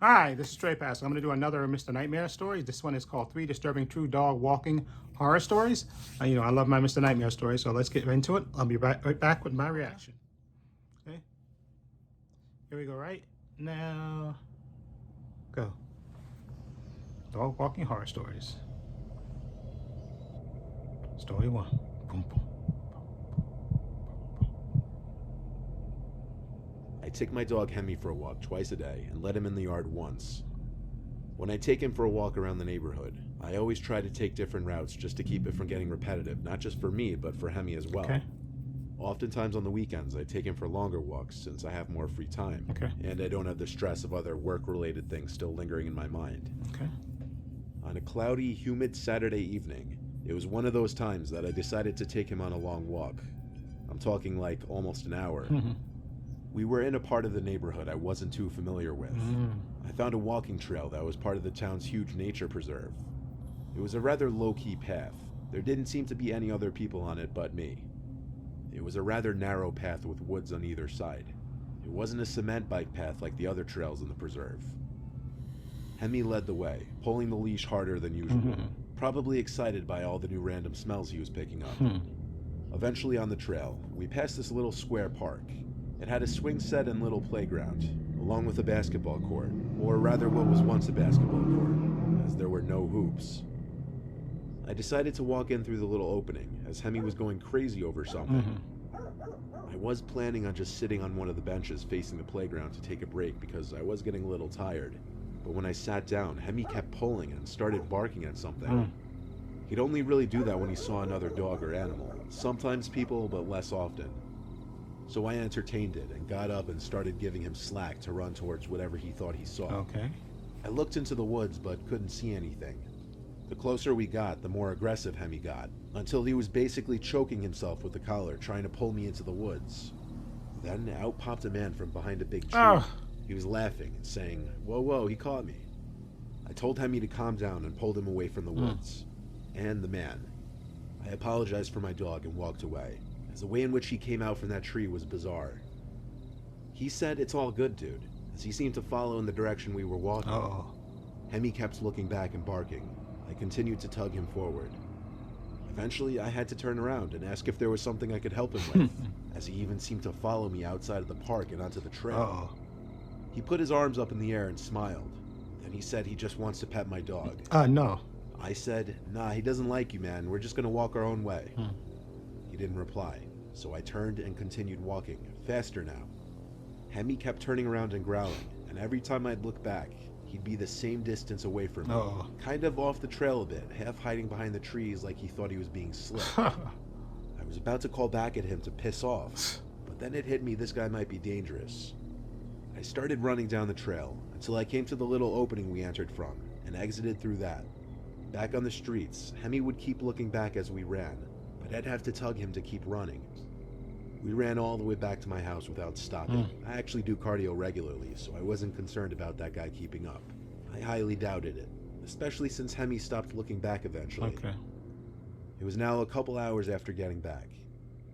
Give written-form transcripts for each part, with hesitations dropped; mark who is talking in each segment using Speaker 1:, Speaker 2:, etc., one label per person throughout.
Speaker 1: Hi, this is Trey Pass. I'm going to do another Mr. Nightmare story. This one is called Three Disturbing True Dog Walking Horror Stories. I love my Mr. Nightmare stories, so let's get into it. I'll be right back with my reaction. Okay, here we go right now. Go. Dog Walking Horror Stories. Story one. Boom, boom.
Speaker 2: I take my dog Hemi for a walk twice a day and let him in the yard once. When I take him for a walk around the neighborhood, I always try to take different routes just to keep it from getting repetitive, not just for me, but for Hemi as well.
Speaker 1: Okay.
Speaker 2: Oftentimes on the weekends, I take him for longer walks since I have more free time,
Speaker 1: Okay.
Speaker 2: and I don't have the stress of other work-related things still lingering in my mind.
Speaker 1: Okay.
Speaker 2: On a cloudy, humid Saturday evening, it was one of those times that I decided to take him on a long walk. I'm talking like almost an hour. We were in a part of the neighborhood I wasn't too familiar with. I found a walking trail that was part of the town's huge nature preserve. It was a rather low-key path. There didn't seem to be any other people on it but me. It was a rather narrow path with woods on either side. It wasn't a cement bike path like the other trails in the preserve. Hemi led the way, pulling the leash harder than usual, probably excited by all the new random smells he was picking up. Eventually on the trail, we passed this little square park. It had a swing set and little playground, along with a basketball court, or rather what was once a basketball court, as there were no hoops. I decided to walk in through the little opening, as Hemi was going crazy over something. I was planning on just sitting on one of the benches facing the playground to take a break because I was getting a little tired, but when I sat down, Hemi kept pulling and started barking at something. He'd only really do that when he saw another dog or animal, sometimes people, but less often. So I entertained it and got up and started giving him slack to run towards whatever he thought he saw.
Speaker 1: Okay.
Speaker 2: I looked into the woods but couldn't see anything. The closer we got, the more aggressive Hemi got, until he was basically choking himself with the collar, trying to pull me into the woods. Then out popped a man from behind a big tree.
Speaker 1: Oh.
Speaker 2: He was laughing and saying, "Whoa, whoa, he caught me." I told Hemi to calm down and pulled him away from the woods. And the man. I apologized for my dog and walked away, as the way in which he came out from that tree was bizarre. He said, "It's all good, dude," as he seemed to follow in the direction we were walking.
Speaker 1: Uh-oh.
Speaker 2: Hemi kept looking back and barking. I continued to tug him forward. Eventually, I had to turn around and ask if there was something I could help him with, as he even seemed to follow me outside of the park and onto the trail.
Speaker 1: Uh-oh.
Speaker 2: He put his arms up in the air and smiled. Then he said he just wants to pet my dog.
Speaker 1: No.
Speaker 2: I said, "Nah, he doesn't like you, man. We're just gonna walk our own way." He didn't reply, so I turned and continued walking, faster now. Hemi kept turning around and growling, and every time I'd look back, he'd be the same distance away from me, kind of off the trail a bit, half hiding behind the trees like he thought he was being slick. I was about to call back at him to piss off, but then it hit me this guy might be dangerous. I started running down the trail until I came to the little opening we entered from, and exited through that. Back on the streets, Hemi would keep looking back as we ran, but I'd have to tug him to keep running. We ran all the way back to my house without stopping. I actually do cardio regularly, so I wasn't concerned about that guy keeping up. I highly doubted it, especially since Hemi stopped looking back eventually.
Speaker 1: Okay.
Speaker 2: It was now a couple hours after getting back.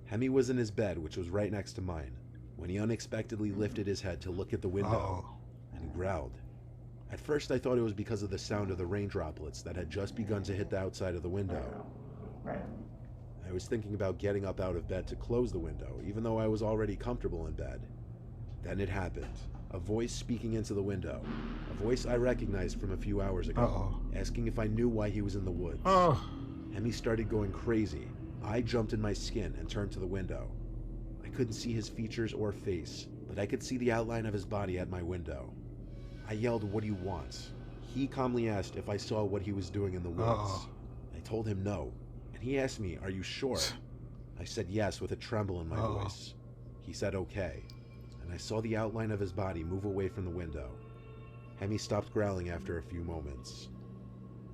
Speaker 2: Hemi was in his bed, which was right next to mine, when he unexpectedly lifted his head to look at the window and growled. At first I thought it was because of the sound of the rain droplets that had just begun to hit the outside of the window. I was thinking about getting up out of bed to close the window, even though I was already comfortable in bed. Then it happened. A voice speaking into the window. A voice I recognized from a few hours ago, asking if I knew why he was in the woods. Hemi started going crazy. I jumped in my skin and turned to the window. I couldn't see his features or face, but I could see the outline of his body at my window. I yelled, "What do you want?" He calmly asked if I saw what he was doing in the woods. I told him no, and he asked me, "Are you sure?" I said yes with a tremble in my voice. He said okay, and I saw the outline of his body move away from the window. Hemi stopped growling after a few moments.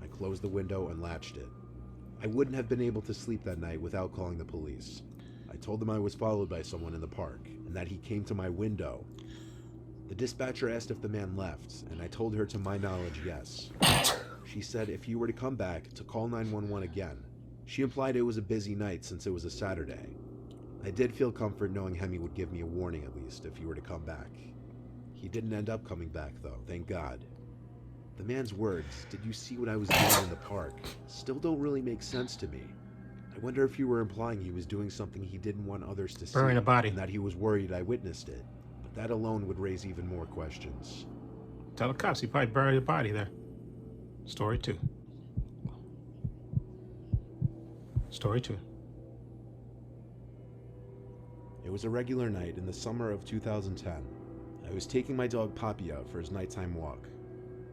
Speaker 2: I closed the window and latched it. I wouldn't have been able to sleep that night without calling the police. I told them I was followed by someone in the park, and that he came to my window. The dispatcher asked if the man left, and I told her to my knowledge, yes. She said if he were to come back, to call 911 again. She implied it was a busy night since it was a Saturday. I did feel comfort knowing Hemi would give me a warning at least if he were to come back. He didn't end up coming back, though, thank God. The man's words, "Did you see what I was doing in the park?" still don't really make sense to me. I wonder if you were implying he was doing something he didn't want others to see,
Speaker 1: Burying a body.
Speaker 2: and that he was worried I witnessed it. But that alone would raise even more questions.
Speaker 1: Tell the cops he probably buried a body there. Story 2. Story 2.
Speaker 2: It was a regular night in the summer of 2010. I was taking my dog Poppy out for his nighttime walk.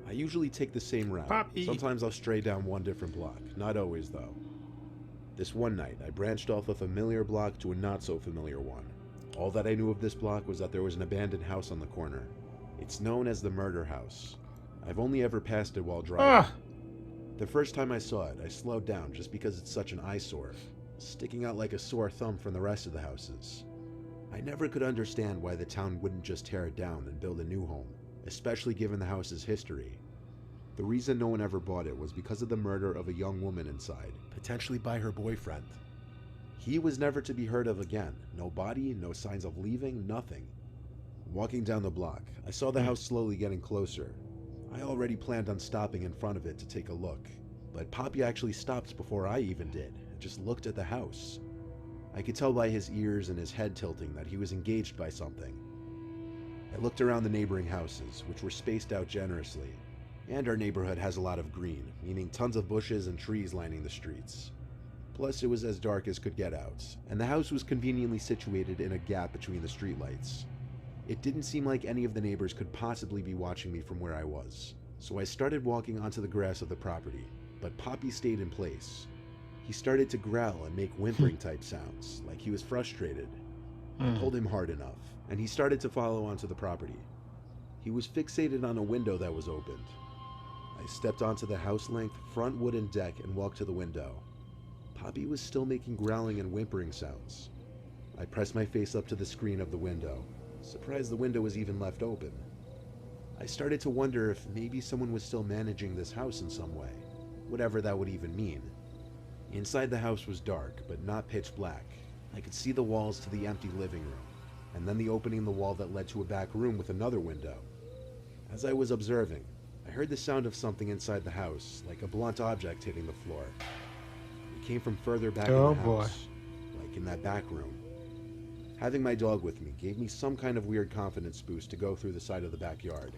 Speaker 2: I usually take the same route.
Speaker 1: Poppy.
Speaker 2: Sometimes I'll stray down one different block, not always though. This one night, I branched off a familiar block to a not-so-familiar one. All that I knew of this block was that there was an abandoned house on the corner. It's known as the Murder House. I've only ever passed it while driving. The first time I saw it, I slowed down just because it's such an eyesore, sticking out like a sore thumb from the rest of the houses. I never could understand why the town wouldn't just tear it down and build a new home, especially given the house's history. The reason no one ever bought it was because of the murder of a young woman inside, potentially by her boyfriend. He was never to be heard of again. No body, no signs of leaving, nothing. Walking down the block, I saw the house slowly getting closer. I already planned on stopping in front of it to take a look, but Poppy actually stopped before I even did, and just looked at the house. I could tell by his ears and his head tilting that he was engaged by something. I looked around the neighboring houses, which were spaced out generously, and our neighborhood has a lot of green, meaning tons of bushes and trees lining the streets. Plus, it was as dark as could get out, and the house was conveniently situated in a gap between the streetlights. It didn't seem like any of the neighbors could possibly be watching me from where I was, so I started walking onto the grass of the property, but Poppy stayed in place. He started to growl and make whimpering type sounds, like he was frustrated. I pulled him hard enough, and he started to follow onto the property. He was fixated on a window that was opened. I stepped onto the house-length front wooden deck and walked to the window. Poppy was still making growling and whimpering sounds. I pressed my face up to the screen of the window, surprised the window was even left open. I started to wonder if maybe someone was still managing this house in some way, whatever that would even mean. Inside the house was dark, but not pitch black. I could see the walls to the empty living room, and then the opening in the wall that led to a back room with another window. As I was observing, I heard the sound of something inside the house, like a blunt object hitting the floor. It came from further back in the house, like in that back room. Having my dog with me gave me some kind of weird confidence boost to go through the side of the backyard.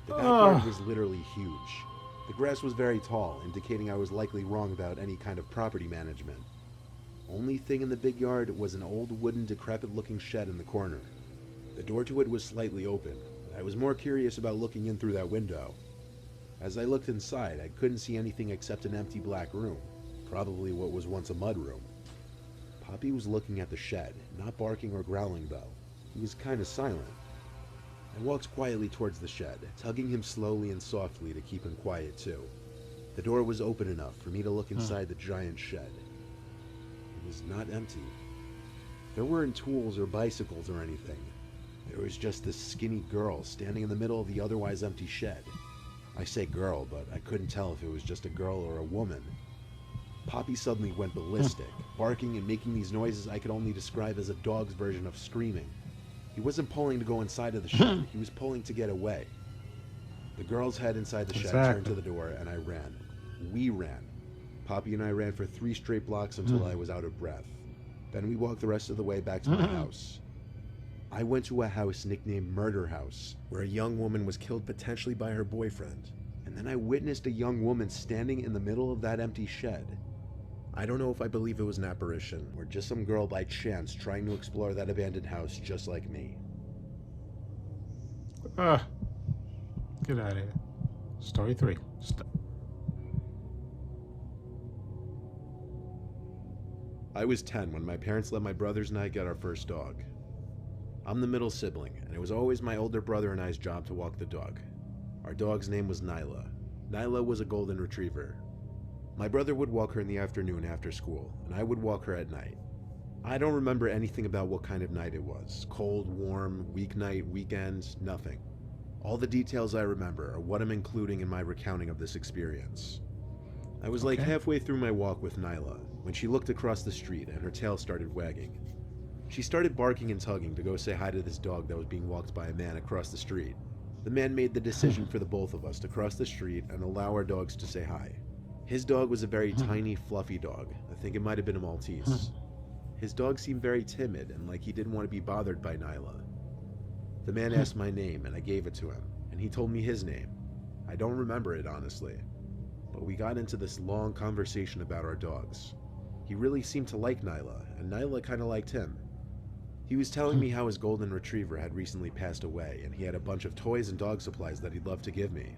Speaker 2: The backyard was literally huge. The grass was very tall, indicating I was likely wrong about any kind of property management. Only thing in the big yard was an old wooden decrepit-looking shed in the corner. The door to it was slightly open. I was more curious about looking in through that window. As I looked inside, I couldn't see anything except an empty black room, probably what was once a mud room. Poppy was looking at the shed, not barking or growling though. He was kind of silent. I walked quietly towards the shed, tugging him slowly and softly to keep him quiet too. The door was open enough for me to look inside the giant shed. It was not empty. There weren't tools or bicycles or anything. There was just this skinny girl standing in the middle of the otherwise empty shed. I say girl, but I couldn't tell if it was just a girl or a woman. Poppy suddenly went ballistic, barking and making these noises I could only describe as a dog's version of screaming. He wasn't pulling to go inside of the shed, he was pulling to get away. The girl's head inside the shed turned to the door and I ran. We ran. Poppy and I ran for 3 straight blocks until I was out of breath. Then we walked the rest of the way back to my house. I went to a house nicknamed Murder House, where a young woman was killed potentially by her boyfriend. And then I witnessed a young woman standing in the middle of that empty shed. I don't know if I believe it was an apparition, or just some girl by chance trying to explore that abandoned house just like me.
Speaker 1: Get out of here. Story 3.
Speaker 2: I was 10 when my parents let my brothers and I get our first dog. I'm the middle sibling, and it was always my older brother and I's job to walk the dog. Our dog's name was Nyla. Nyla was a golden retriever. My brother would walk her in the afternoon after school, and I would walk her at night. I don't remember anything about what kind of night it was. Cold, warm, weeknight, weekend, nothing. All the details I remember are what I'm including in my recounting of this experience. I was like halfway through my walk with Nyla when she looked across the street and her tail started wagging. She started barking and tugging to go say hi to this dog that was being walked by a man across the street. The man made the decision for the both of us to cross the street and allow our dogs to say hi. His dog was a very tiny, fluffy dog. I think it might have been a Maltese. His dog seemed very timid and like he didn't want to be bothered by Nyla. The man asked my name and I gave it to him, and he told me his name. I don't remember it, honestly, but we got into this long conversation about our dogs. He really seemed to like Nyla, and Nyla kind of liked him. He was telling me how his golden retriever had recently passed away, and he had a bunch of toys and dog supplies that he'd love to give me.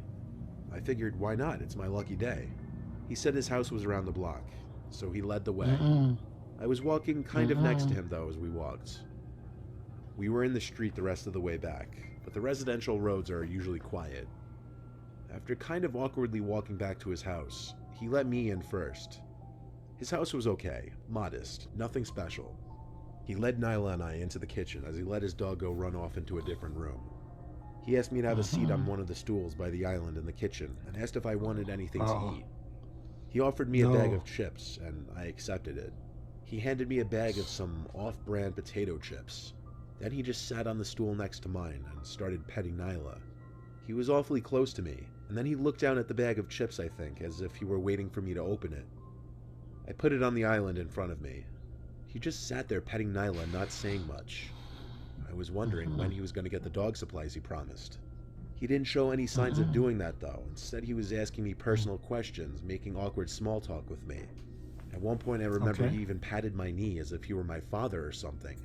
Speaker 2: I figured, why not? It's my lucky day. He said his house was around the block, so he led the way. I was walking kind of next to him, though, as we walked. We were in the street the rest of the way back, but the residential roads are usually quiet. After kind of awkwardly walking back to his house, he let me in first. His house was okay, modest, nothing special. He led Nyla and I into the kitchen as he let his dog go run off into a different room. He asked me to have a seat on one of the stools by the island in the kitchen and asked if I wanted anything to eat. He offered me a bag of chips, and I accepted it. He handed me a bag of some off-brand potato chips. Then he just sat on the stool next to mine and started petting Nyla. He was awfully close to me, and then he looked down at the bag of chips, I think, as if he were waiting for me to open it. I put it on the island in front of me. He just sat there petting Nyla, not saying much. I was wondering when he was going to get the dog supplies he promised. He didn't show any signs of doing that, though. Instead, he was asking me personal questions, making awkward small talk with me. At one point, I remember he even patted my knee as if he were my father or something.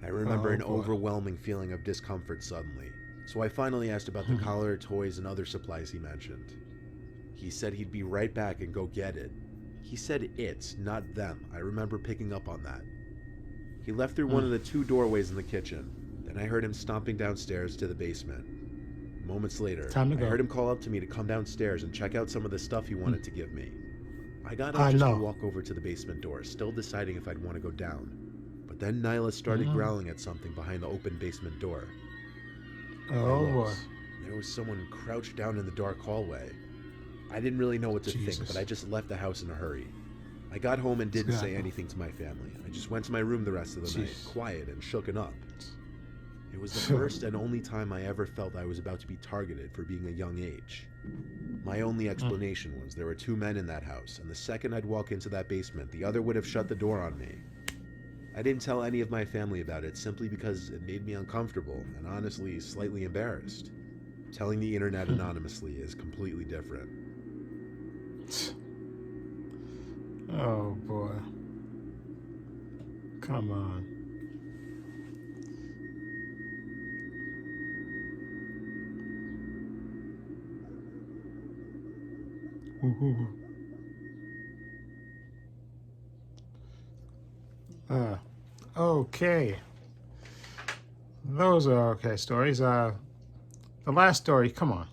Speaker 2: I remember an overwhelming feeling of discomfort suddenly, so I finally asked about the collar, toys, and other supplies he mentioned. He said he'd be right back and go get it. He said it, not them. I remember picking up on that. He left through one of the two doorways in the kitchen. Then I heard him stomping downstairs to the basement. Moments later, I heard him call up to me to come downstairs and check out some of the stuff he wanted to give me. I got up just to walk over to the basement door, still deciding if I'd want to go down. But then Nyla started growling at something behind the open basement door.
Speaker 1: Oh boy.
Speaker 2: There was someone crouched down in the dark hallway. I didn't really know what to think, but I just left the house in a hurry. I got home and didn't say anything to my family. I just went to my room the rest of the night, quiet and shooken up. It was the first and only time I ever felt I was about to be targeted for being a young age. My only explanation was there were two men in that house, and the second I'd walk into that basement, the other would have shut the door on me. I didn't tell any of my family about it simply because it made me uncomfortable and honestly slightly embarrassed. Telling the internet anonymously is completely different.
Speaker 1: Oh boy. Come on. Okay. Those are okay stories. The last story, come on.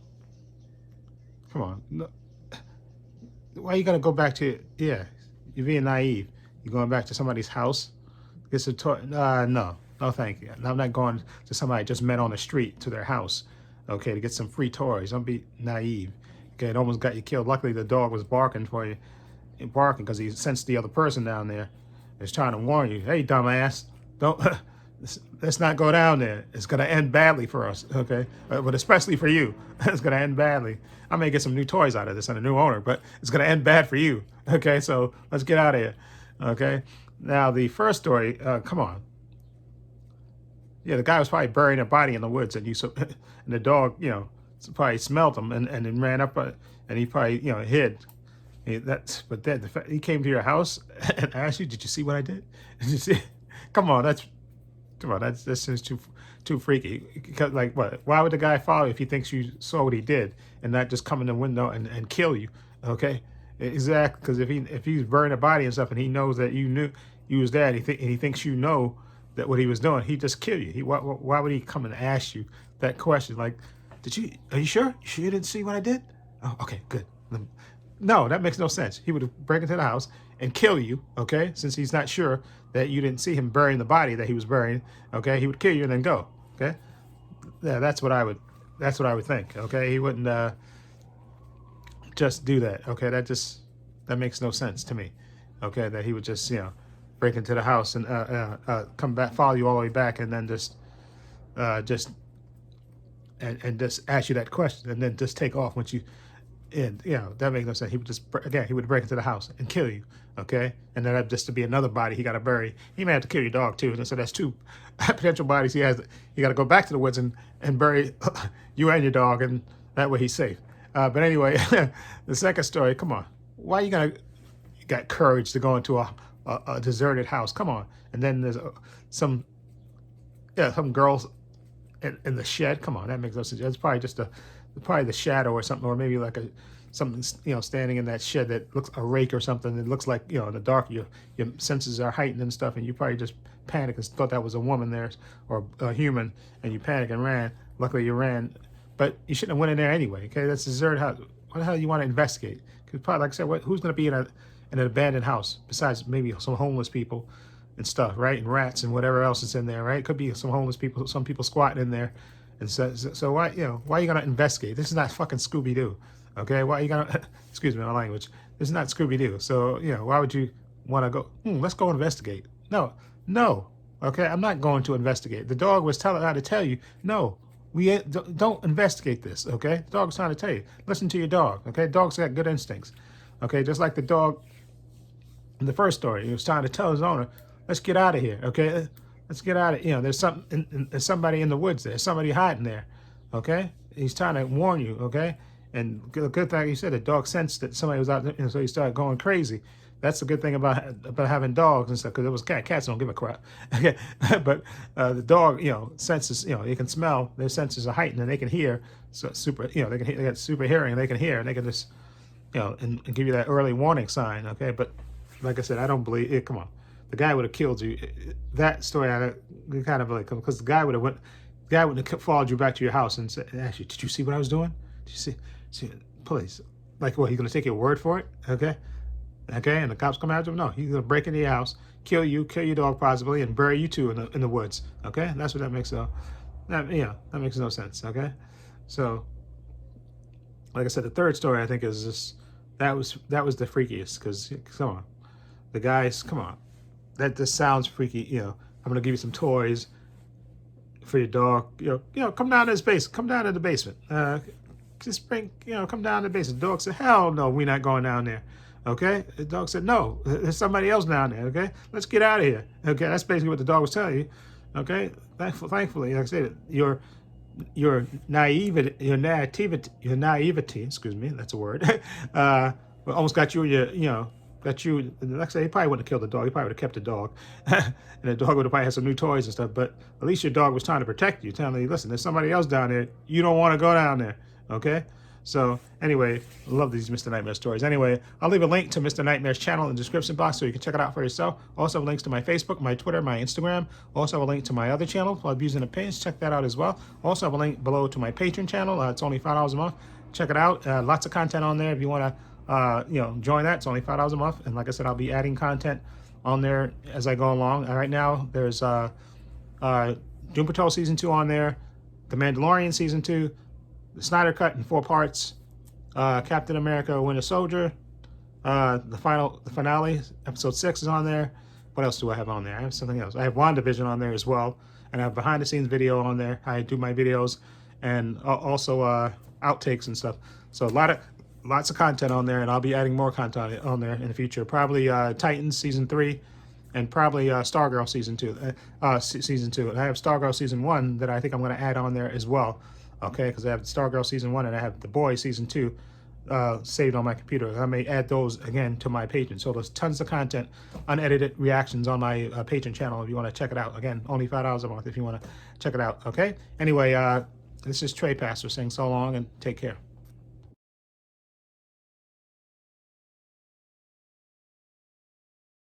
Speaker 1: Come on. No, why you gotta go back to, you're being naive. You're going back to somebody's house? Get a toy? No, thank you. I'm not going to somebody I just met on the street to their house, okay, to get some free toys. Don't be naive. Okay, it almost got you killed. Luckily, the dog was barking for you, barking because he sensed the other person down there. He's trying to warn you, hey, dumbass, don't, let's not go down there. It's gonna end badly for us, okay? But especially for you, it's gonna end badly. I may get some new toys out of this and a new owner, but it's gonna end bad for you, okay? So let's get out of here, okay? Now, the first story, come on. Yeah, the guy was probably burying a body in the woods, and and the dog, probably smelled him and then ran up, and he probably, hid. But then he came to your house and asked you, "Did you see what I did? Did you see?" Come on, that's just too freaky. Because, like, what? Why would the guy follow you if he thinks you saw what he did and not just come in the window and kill you? Okay, exactly. Because if he's burning a body and stuff, and he knows that you knew you was there, and he thinks you know that what he was doing, he'd just kill you. Why would he come and ask you that question? Like, are you sure? You sure you didn't see what I did? Oh, okay, good. No, that makes no sense. He would break into the house and kill you, okay? Since he's not sure that you didn't see him burying the body that he was burying, okay? He would kill you and then go, okay? Yeah, that's what I would think, okay? He wouldn't just do that, okay? That makes no sense to me, okay? That he would just, break into the house and come back, follow you all the way back, and then just ask you that question, and then just take off once you. And that makes no sense. He would just he would break into the house and kill you, okay? And then just to be another body he got to bury. He may have to kill your dog too. And so that's two potential bodies he has. You got to go back to the woods and bury you and your dog, and that way he's safe. But anyway, the second story. Come on, why you got courage to go into a deserted house? Come on, and then there's some girls in the shed. Come on, that makes no sense. It's probably just probably the shadow or something, or maybe like something standing in that shed that looks a rake or something. It looks like in the dark your senses are heightened and stuff, and you probably just panicked and thought that was a woman there or a human, and you panicked and ran. Luckily you ran, but you shouldn't have went in there anyway. Okay, that's a deserted house. What the hell do you want to investigate? Because probably, like I said, who's going to be in an abandoned house besides maybe some homeless people and stuff, right? And rats and whatever else is in there, right? It could be some homeless people, some people squatting in there. And so why are you gonna investigate? This is not fucking Scooby-Doo, okay? Why are you gonna excuse me my language? This is not Scooby-Doo. So why would you want to go? Let's go investigate. No, okay? I'm not going to investigate. The dog was telling how to tell you no. We don't investigate this, okay? The dog's trying to tell you. Listen to your dog, okay? Dogs got good instincts, okay? Just like the dog in the first story, he was trying to tell his owner, "Let's get out of here, okay? Let's get out of there's there's somebody in the woods there. Somebody hiding there, okay? He's trying to warn you, okay? And the good thing he said, the dog sensed that somebody was out there, and so he started going crazy. That's the good thing about having dogs and stuff, because it was cats don't give a crap. Okay, but the dog, senses, they can smell. Their senses are heightened, and they can hear. So super, they can hear, they got super hearing, and they can hear, and they can just, and give you that early warning sign. Okay, but like I said, I don't believe it. Come on. The guy would have killed you. That story, I kind of like, because the guy would have followed you back to your house and said, asked you, "Did you see what I was doing? Did you see? Please, like, what? He's gonna take your word for it? Okay, and the cops come after him? No, he's gonna break into your house, kill you, kill your dog possibly, and bury you too in the woods. Okay, and that's what that makes. That makes no sense. Okay, so like I said, the third story I think is this. That was the freakiest, because come on, the guys, come on. That just sounds freaky. I'm gonna give you some toys for your dog. Come down to his basement. Come down to the basement. Just bring. Come down to the basement. The dog said, "Hell no, we're not going down there." Okay. The dog said, "No, there's somebody else down there." Okay. Let's get out of here. Okay. That's basically what the dog was telling you. Okay. Thankfully, like I said, your naivety. Excuse me, that's a word. Almost got you. Like I said, he probably wouldn't have killed the dog. He probably would have kept the dog. And the dog would have probably had some new toys and stuff. But at least your dog was trying to protect you, telling you, listen, there's somebody else down there. You don't want to go down there. Okay? So anyway, I love these Mr. Nightmare stories. Anyway, I'll leave a link to Mr. Nightmare's channel in the description box so you can check it out for yourself. Also have links to my Facebook, my Twitter, my Instagram. Also have a link to my other channel, Abusing the Pins. Check that out as well. Also have a link below to my Patreon channel. It's only $5 a month. Check it out. Lots of content on there if you want to join that. It's only $5 a month, and like I said, I'll be adding content on there as I go along. Right now there's Doom Patrol season 2 on there, The Mandalorian season 2, the Snyder Cut in 4 parts, Captain America Winter Soldier, the finale episode 6 is on there. What else do I have on there? I have something else. I have WandaVision on there as well, and I have behind the scenes video on there. I do my videos, and also outtakes and stuff. So lots of content on there, and I'll be adding more content on there in the future. Probably Titans season 3, and probably Stargirl season 2. Season 2. And I have Stargirl season 1 that I think I'm going to add on there as well. Okay, because I have Stargirl season 1 and I have The Boys season 2 saved on my computer. I may add those again to my Patreon. So there's tons of content, unedited reactions on my Patreon channel if you want to check it out. Again, only $5 a month if you want to check it out. Okay. Anyway, this is Trey Pastor saying so long and take care.